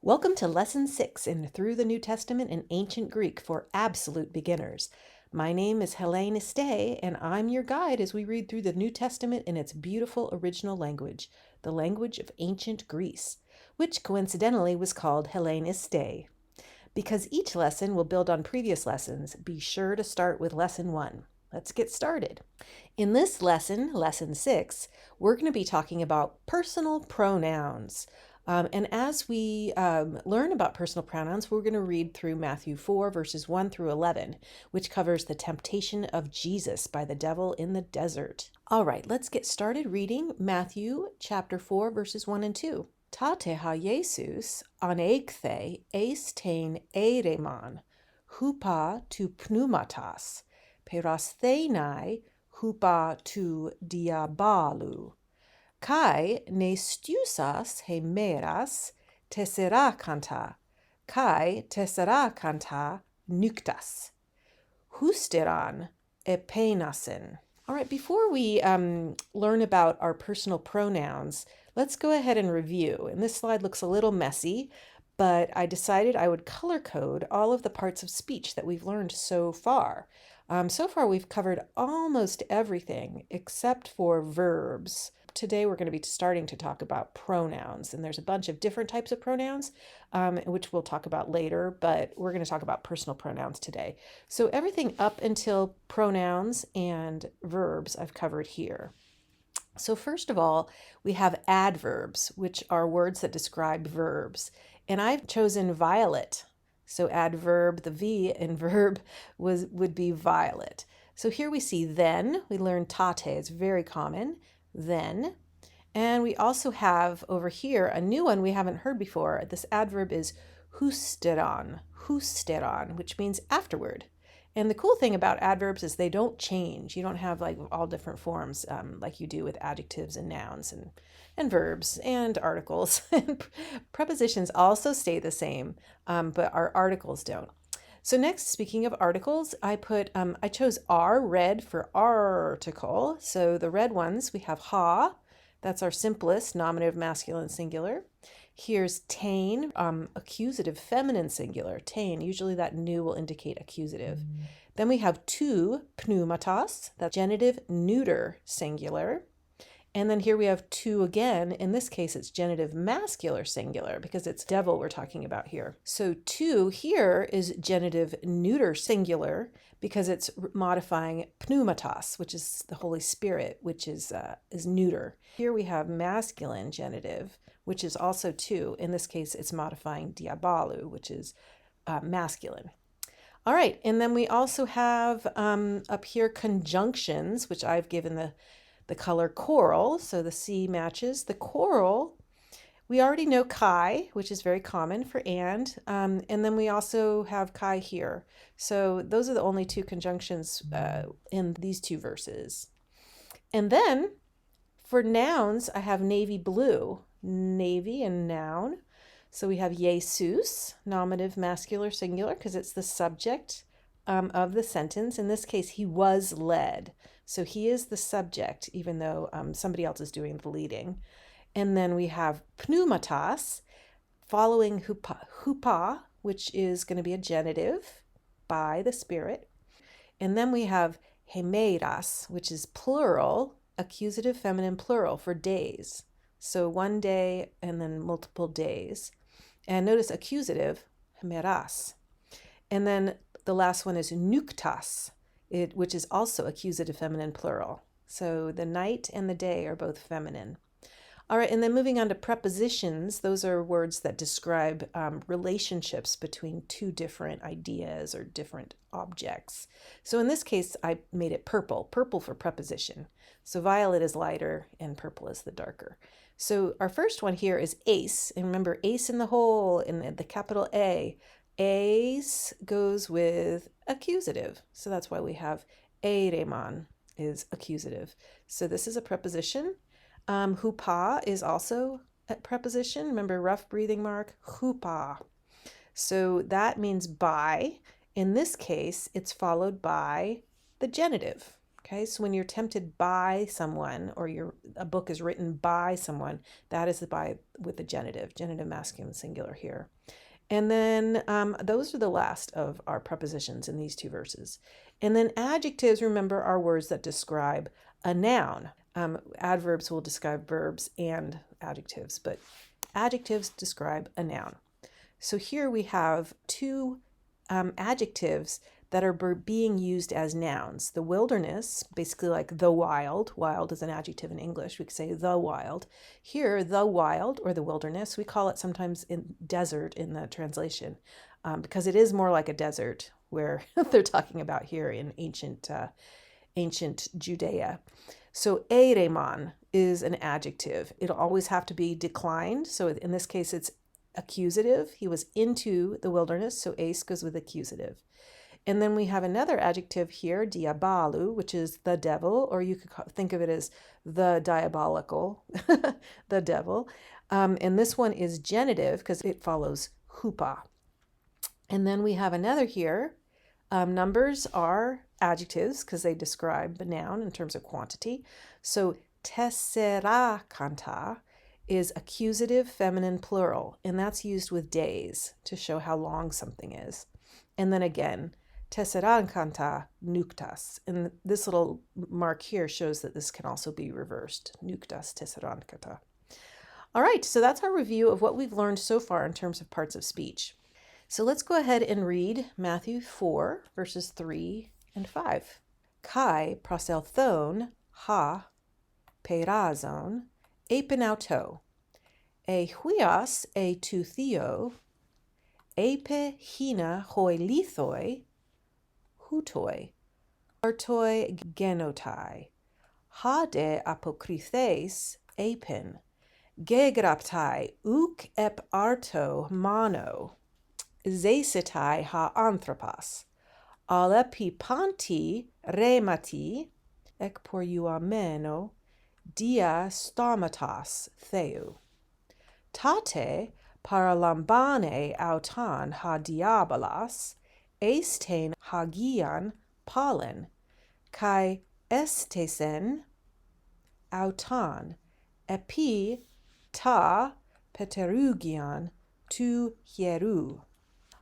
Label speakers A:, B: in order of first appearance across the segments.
A: Welcome to Lesson 6 in Through the New Testament in Ancient Greek for absolute beginners. My name is Helene Estay, and I'm your guide as we read through the New Testament in its beautiful original language, the language of ancient Greece, which coincidentally was called Hellenistai. Because each lesson will build on previous lessons, be sure to start with Lesson 1. Let's get started. In this lesson, Lesson 6, we're going to be talking about personal pronouns. And as we learn about personal pronouns, we're going to read through Matthew 4, verses 1 through 11, which covers the temptation of Jesus by the devil in the desert. All right, let's get started reading Matthew chapter 4, verses 1 and 2. Tate ha Jesus anekthe eistein eireman, hupa tu pneumatas, perasthenai hupa tu diabalu. Kai ne stiusas he meras tesserakanta, kai tesserakanta nuktas, husteran epenasin. All right, before we learn about our personal pronouns, let's go ahead and review. And this slide looks a little messy, but I decided I would color code all of the parts of speech that we've learned so far. So far, we've covered almost everything except for verbs. Today, we're going to be starting to talk about pronouns, and there's a bunch of different types of pronouns, which we'll talk about later, but we're going to talk about personal pronouns today. So everything up until pronouns and verbs I've covered here. So first of all, we have adverbs, which are words that describe verbs, and I've chosen violet. So adverb, the V in verb would be violet. So here we see then. We learn tate, it's very common. Then. And we also have over here a new one we haven't heard before. This adverb is husteran, which means afterward. And the cool thing about adverbs is they don't change. You don't have like all different forms like you do with adjectives and nouns and verbs and articles. Prepositions also stay the same, but our articles don't. So next, speaking of articles, I chose R, red, for article. So the red ones, we have ha, that's our simplest nominative masculine singular. Here's tain, accusative feminine singular, tain. Usually that nu will indicate accusative. Then we have tu, pneumatos, that's genitive neuter singular. And then here we have two again. In this case, it's genitive masculine singular because it's devil we're talking about here. So two here is genitive neuter singular because it's modifying pneumatos, which is the Holy Spirit, which is neuter. Here we have masculine genitive, which is also two. In this case, it's modifying diabalu, which is masculine. All right, and then we also have up here conjunctions, which I've given the color coral, so the C matches. The coral, we already know kai, which is very common for and then we also have kai here. So those are the only two conjunctions in these two verses. And then for nouns, I have navy blue, navy and noun. So we have Jesus, nominative masculine singular, because it's the subject of the sentence. In this case, he was led. So he is the subject, even though somebody else is doing the leading. And then we have pneumatos, following hupa, which is going to be a genitive, by the Spirit. And then we have hemeras, which is plural, accusative feminine plural for days. So one day and then multiple days. And notice accusative, hemeras. And then the last one is nuktas, which is also accusative feminine plural. So the night and the day are both feminine. All right, and then moving on to prepositions, those are words that describe relationships between two different ideas or different objects. So in this case, I made it purple for preposition. So violet is lighter and purple is the darker. So our first one here is ace, and remember ace in the hole, in the capital A. Ace goes with accusative. So that's why we have eireman is accusative. So this is a preposition. Hupa is also a preposition. Remember, rough breathing mark, hupa. So that means by. In this case, it's followed by the genitive. Okay, so when you're tempted by someone or a book is written by someone, that is the by with the genitive masculine singular here. And then those are the last of our prepositions in these two verses. And then adjectives, remember, are words that describe a noun. Adverbs will describe verbs and adjectives, but adjectives describe a noun. So here we have two adjectives that are being used as nouns. The wilderness, basically like the wild. Wild is an adjective in English. We could say the wild. Here, the wild or the wilderness, we call it sometimes in desert in the translation because it is more like a desert where they're talking about here in ancient Judea. So eireman is an adjective. It'll always have to be declined. So in this case, it's accusative. He was into the wilderness, so eis goes with accusative. And then we have another adjective here, diabalou, which is the devil, or you could think of it as the diabolical, the devil. And this one is genitive because it follows hupa. And then we have another here. Numbers are adjectives because they describe a noun in terms of quantity. So tessera kanta is accusative feminine plural, and that's used with days to show how long something is. And then again, tesserankanta nuktas. And this little mark here shows that this can also be reversed. Nuktas tesserankata. All right, so that's our review of what we've learned so far in terms of parts of speech. So let's go ahead and read Matthew 4, verses 3 and 5. Kai proselthon ha perazon epenauto, e huias e tu theo, epe hina hoi lithoi, hutoi, artoi genotai, ha de apokrithes epen, gegraptai uk ep arto mano, zeisitai ha anthropos, alepipanti remati, ek por euameno, dia stomatos theou. Tate paralambane autan ha diabolos, estein hagian pollen, kai estesen autan, epi ta pterugian tu hieru.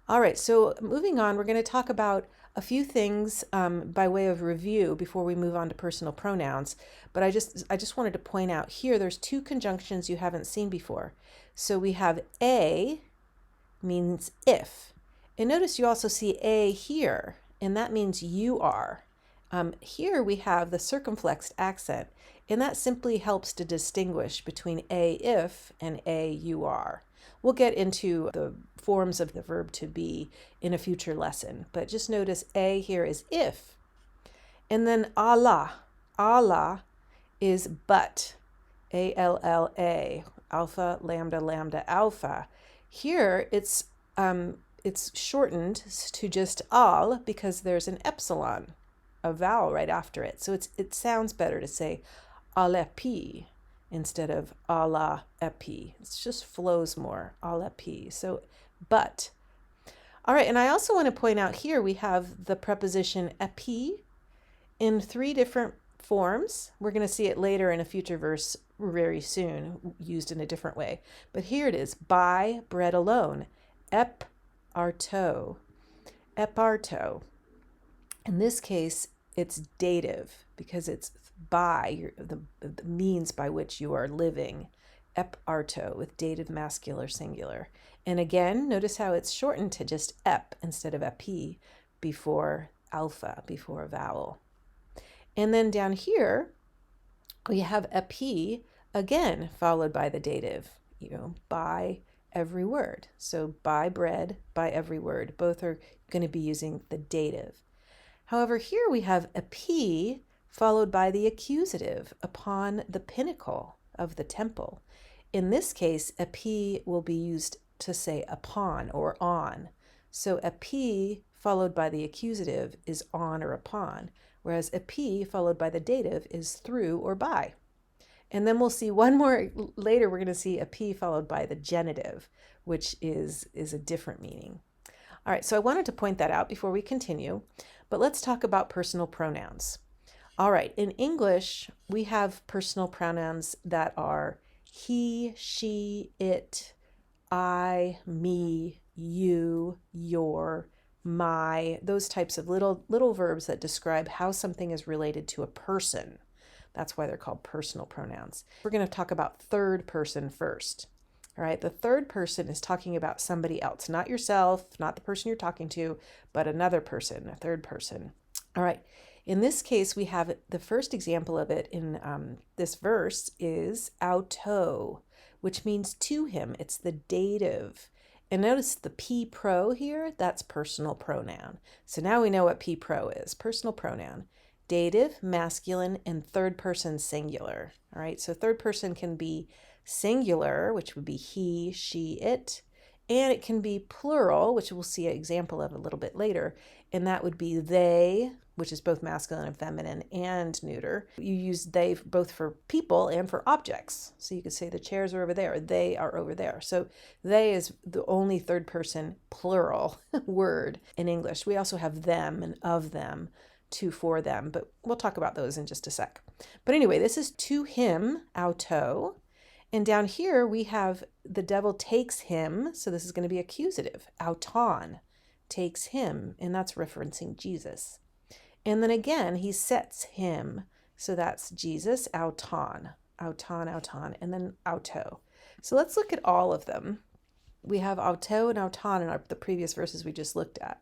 A: All right, so moving on, we're going to talk about a few things by way of review before we move on to personal pronouns. But I just wanted to point out here, there's two conjunctions you haven't seen before. So we have a means if. And notice you also see a here, and that means you are. Here we have the circumflexed accent, and that simply helps to distinguish between a if and a you are. We'll get into the forms of the verb to be in a future lesson, but just notice a here is if. And then Allah is but, A-L-L-A, alpha, lambda, lambda, alpha. Here it's shortened to just al because there's an epsilon, a vowel right after it. So it sounds better to say alepi instead of ala epi. It just flows more, alepi. So, but. All right, and I also want to point out here we have the preposition epi in 3 different forms. We're going to see it later in a future verse very soon, used in a different way. But here it is, by bread alone, arto. In this case, it's dative because it's by the means by which you are living, arto, with dative masculine singular. And again, notice how it's shortened to just ep instead of epi before alpha, before a vowel. And then down here, we have epi again, followed by the dative, by every word. So by bread, by every word. Both are going to be using the dative. However, here we have epi followed by the accusative, upon the pinnacle of the temple. In this case, epi will be used to say upon or on. So epi followed by the accusative is on or upon, whereas epi followed by the dative is through or by. And then we'll see one more later, we're going to see epi followed by the genitive, which is a different meaning. All right, so I wanted to point that out before we continue, but let's talk about personal pronouns. All right, in English, we have personal pronouns that are he, she, it, I, me, you, your, my, those types of little verbs that describe how something is related to a person. That's why they're called personal pronouns. We're going to talk about third person first. All right, the third person is talking about somebody else, not yourself, not the person you're talking to, but another person, a third person. All right, in this case, we have the first example of it in this verse is αὐτό, which means to him. It's the dative. And notice the P pro here, that's personal pronoun. So now we know what P pro is, personal pronoun. Dative, masculine, and third person singular. All right, so third person can be singular, which would be he, she, it, and it can be plural, which we'll see an example of a little bit later, and that would be they, which is both masculine and feminine, and neuter. You use they both for people and for objects. So you could say the chairs are over there, they are over there. So they is the only third person plural word in English. We also have them and of them, to, for them, but we'll talk about those in just a sec. But anyway, this is to him, αὐτό. And down here we have the devil takes him, so this is going to be accusative. Αὐτόν, takes him, and that's referencing Jesus. And then again, he sets him, so that's Jesus, αὐτόν, and then αὐτό. So let's look at all of them. We have αὐτό and αὐτόν in the previous verses we just looked at.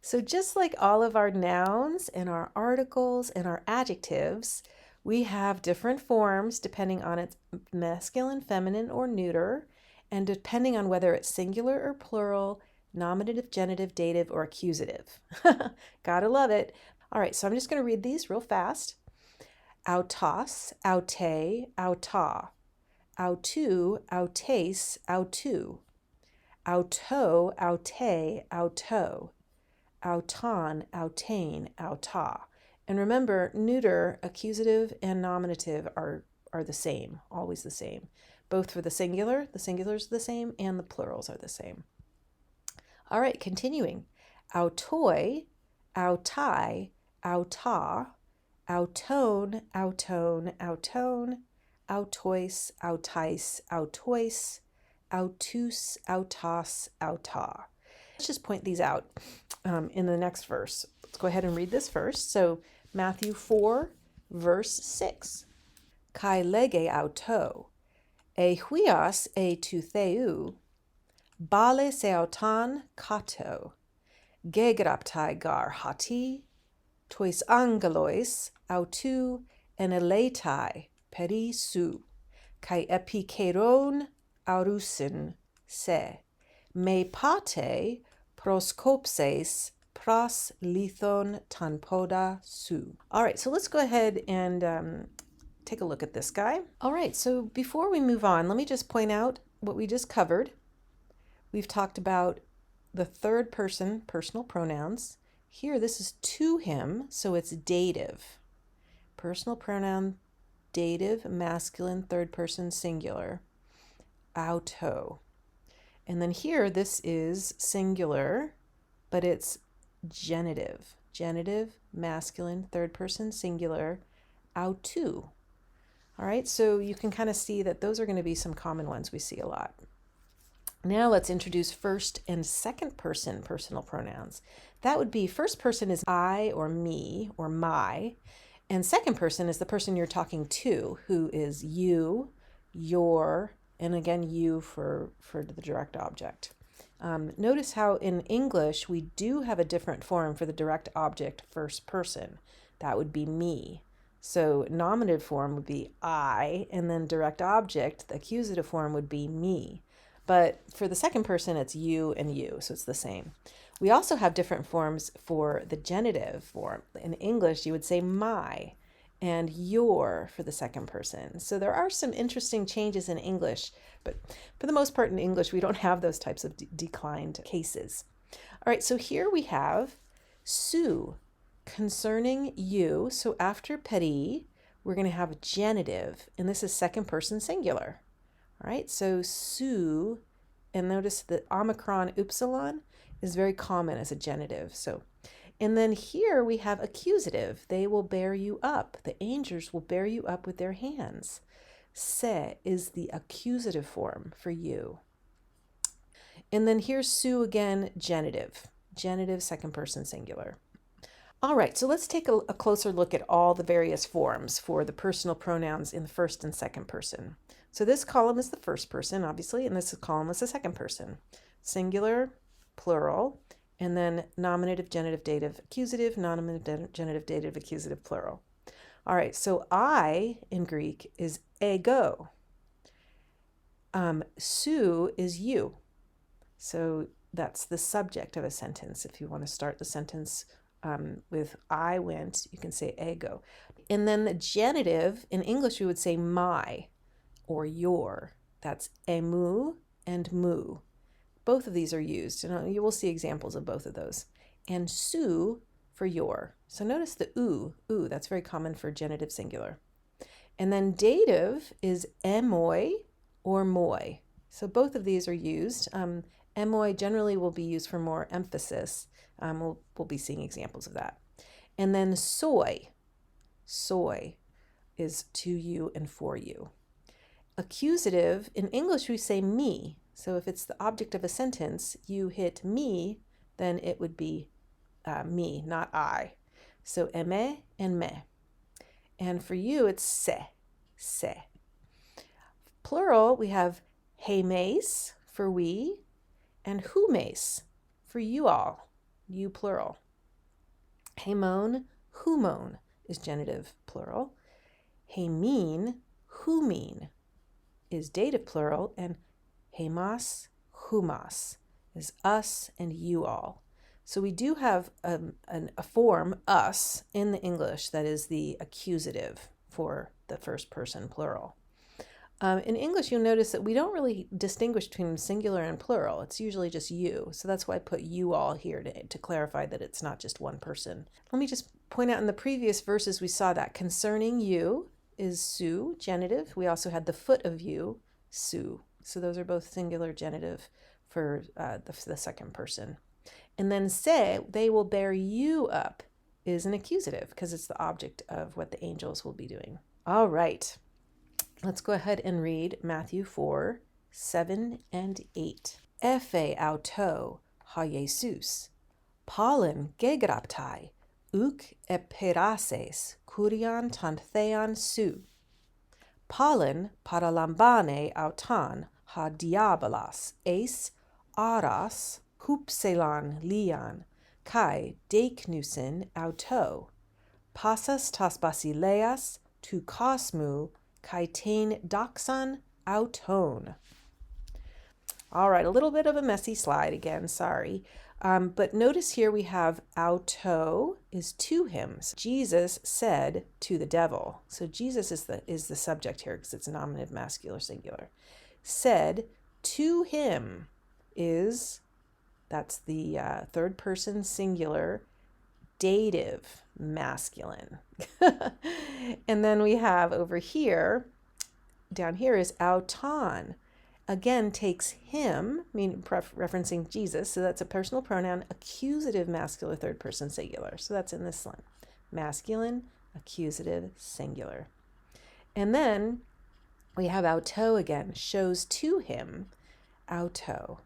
A: So just like all of our nouns and our articles and our adjectives, we have different forms depending on its masculine, feminine, or neuter, and depending on whether it's singular or plural, nominative, genitive, dative, or accusative. Gotta love it. All right, so I'm just going to read these real fast. αὐτός, αὐτή, αὐτά, αὐτού, αὐτής, αὐτού, αὐτό, αὐτή, αὐτό, αὐτόν, αὐτήν, αὐτά. And remember, neuter, accusative, and nominative are the same, always the same. Both for the singular is the same, and the plurals are the same. All right, continuing. αὐτόι, αὐτάι, αὐτά, αὐτόν, αὐτών, αὐτών, αὐτόις, αὐτάις, αὐτόις, αὐτούς, αὐτάς, αὐτά. Let's just point these out in the next verse. Let's go ahead and read this first. So Matthew 4, verse 6. Kai lege αὐτό, huios tu theou, bale se auton kato, gegraptai gar hati, tois angelois autou en eletai peri su, kai epikeron aurusin se, me pate proskopses pros lithon tanpoda su. All right, so let's go ahead and take a look at this guy. All right, so before we move on, let me just point out what we just covered. We've talked about the third person personal pronouns. Here, this is to him, so it's dative. Personal pronoun, dative, masculine, third person singular, αὐτό. And then here, this is singular, but it's genitive. Genitive, masculine, third person singular, αὐτού. All right, so you can kind of see that those are going to be some common ones we see a lot. Now let's introduce first and second person personal pronouns. That would be first person is I or me or my, and second person is the person you're talking to, who is you, your, and again, you for the direct object. Notice how in English we do have a different form for the direct object first person. That would be me. So nominative form would be I, and then direct object, the accusative form would be me. But for the second person, it's you and you, so it's the same. We also have different forms for the genitive form. In English, you would say my and your for the second person. So there are some interesting changes in English, but for the most part in English, we don't have those types of declined cases. All right, so here we have su, concerning you. So after peri, we're going to have genitive, and this is second person singular. All right, so su, and notice that omicron upsilon is very common as a genitive. So, And then here we have accusative. They will bear you up. The angels will bear you up with their hands. Se is the accusative form for you. And then here's su again, genitive. Genitive, second person singular. All right, so let's take a closer look at all the various forms for the personal pronouns in the first and second person. So this column is the first person, obviously, and this column is the second person. Singular, plural, and then nominative, genitive, dative, accusative, nominative, genitive, dative, accusative, plural. All right, so I in Greek is ego. Su is you. So that's the subject of a sentence. If you want to start the sentence with I went, you can say ego. And then the genitive, in English, we would say my or your. That's emu and mu. Both of these are used, and you will see examples of both of those. And su for your. So notice the oo, that's very common for genitive singular. And then dative is emoi or moi. So both of these are used. Emoi generally will be used for more emphasis. We'll be seeing examples of that. And then soy is to you and for you. Accusative, in English we say me. So if it's the object of a sentence, you hit me, then it would be me, not I. So eme and me. And for you, it's se. Plural, we have hemes for we, and humes for you all, you plural. Hemon, humon is genitive plural. Hemin, humin is dative plural, and hemas, humas is us and you all. So we do have a form, us, in the English that is the accusative for the first person plural. In English, you'll notice that we don't really distinguish between singular and plural. It's usually just you. So that's why I put you all here to clarify that it's not just one person. Let me just point out in the previous verses we saw that concerning you is su, genitive. We also had the foot of you, su. So those are both singular genitive for the second person. And then se, they will bear you up, is an accusative because it's the object of what the angels will be doing. All right. Let's go ahead and read Matthew 4, 7 and 8. Ephe aŭto ha Jesus, Paulin gegraptai, uk eperases, kurian ton thean su. Paulin paralambane auton ha diabolos, eis aras, hupselan lian, kai deiknusin auto, passas tas basileas tu cosmu, kaitain doxon auton. All right, a little bit of a messy slide again, sorry. But notice here we have auto is to him. So Jesus said to the devil. So Jesus is the subject here because it's nominative masculine singular. Said to him that's the third person singular dative masculine. And then we have over here, down here is auton. Again, takes him, meaning referencing Jesus. So that's a personal pronoun, accusative masculine third person singular. So that's in this line. Masculine, accusative, singular. And then we have auto again, shows to him, auto.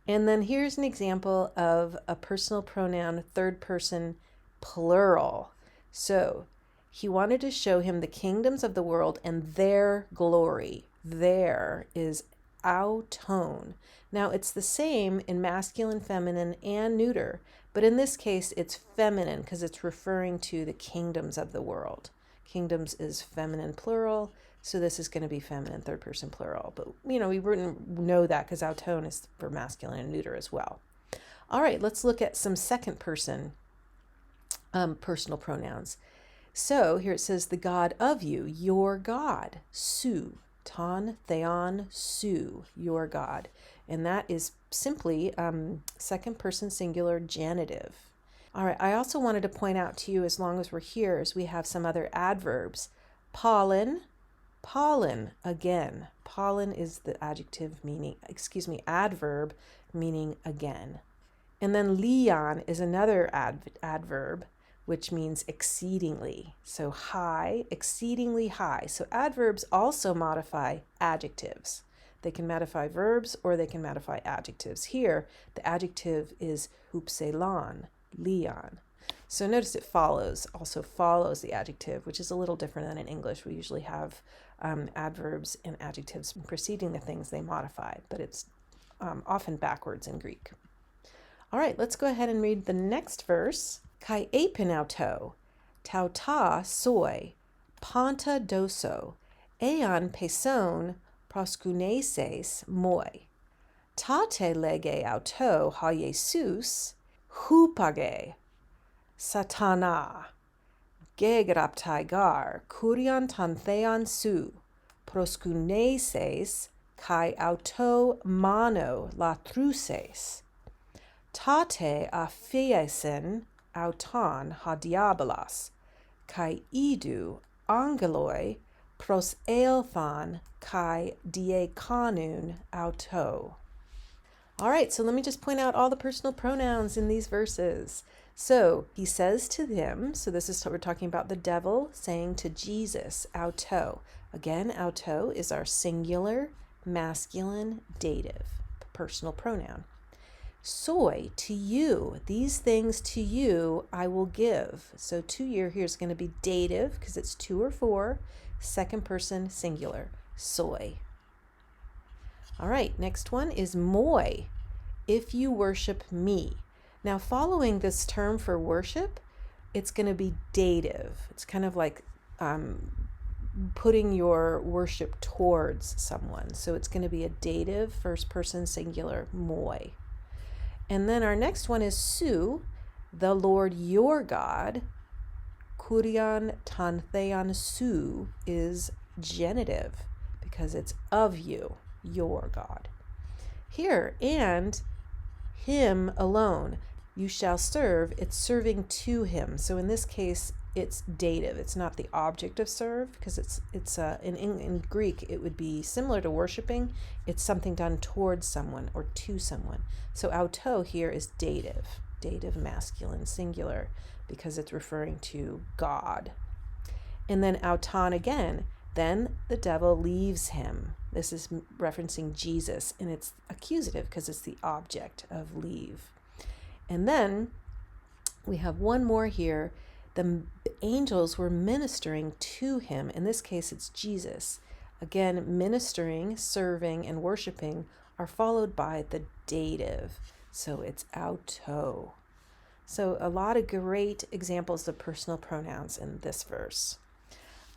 A: And then here's an example of a personal pronoun, third person, plural. So he wanted to show him the kingdoms of the world and their glory. There is auton. Now it's the same in masculine, feminine, and neuter, but in this case it's feminine because it's referring to the kingdoms of the world. Kingdoms is feminine plural, so this is going to be feminine third person plural. But we wouldn't know that because auton is for masculine and neuter as well. All right, let's look at some second person personal pronouns. So here it says the God of you, your God, su. Ton, theon, su, your God. And that is simply second person singular genitive. All right, I also wanted to point out to you, as long as we're here, is we have some other adverbs. Pollen again. Pollen is the adverb meaning again. And then lian is another adverb, which means exceedingly. So high, exceedingly high. So adverbs also modify adjectives. They can modify verbs or they can modify adjectives. Here, the adjective is hupselan, lian. So notice it also follows the adjective, which is a little different than in English. We usually have adverbs and adjectives preceding the things they modify, but it's often backwards in Greek. All right, let's go ahead and read the next verse. Kai epinauto, tauta soi, panta doso, eon peson proskuneses moi. Tate lege auto ha Jesus, hupage, satana, gegraptai kurian tanthean su, proskuneses, kai auto mano latruses. Tate aphiesen auton ha diabolos, kai idu angeloi pros eilthon kai diakonun auto. All right, so let me just point out all the personal pronouns in these verses. So he says to them, so this is what we're talking about, the devil saying to Jesus, auto. Again, auto is our singular masculine dative personal pronoun. Soy, to you, these things to you I will give. So to you here is going to be dative because it's two or four, second person singular, soy. All right, next one is moi, if you worship me. Now following this term for worship, it's going to be dative. It's kind of like putting your worship towards someone. So it's going to be a dative first person singular, moi. And then our next one is su, the Lord your God. Kurian tanthean su is genitive because it's of you, your God. Here, and him alone you shall serve, it's serving to him. So in this case, it's dative. It's not the object of serve because it's in Greek it would be similar to worshiping. It's something done towards someone or to someone. So auto here is dative masculine singular because it's referring to God. And then auton again, then the devil leaves him. This is referencing Jesus, and it's accusative because it's the object of leave. And then we have one more here. The angels were ministering to him. In this case, it's Jesus. Again, ministering, serving, and worshiping are followed by the dative. So it's auto. So a lot of great examples of personal pronouns in this verse.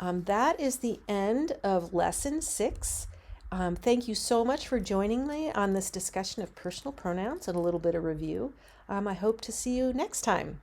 A: That is the end of lesson 6. Thank you so much for joining me on this discussion of personal pronouns and a little bit of review. I hope to see you next time.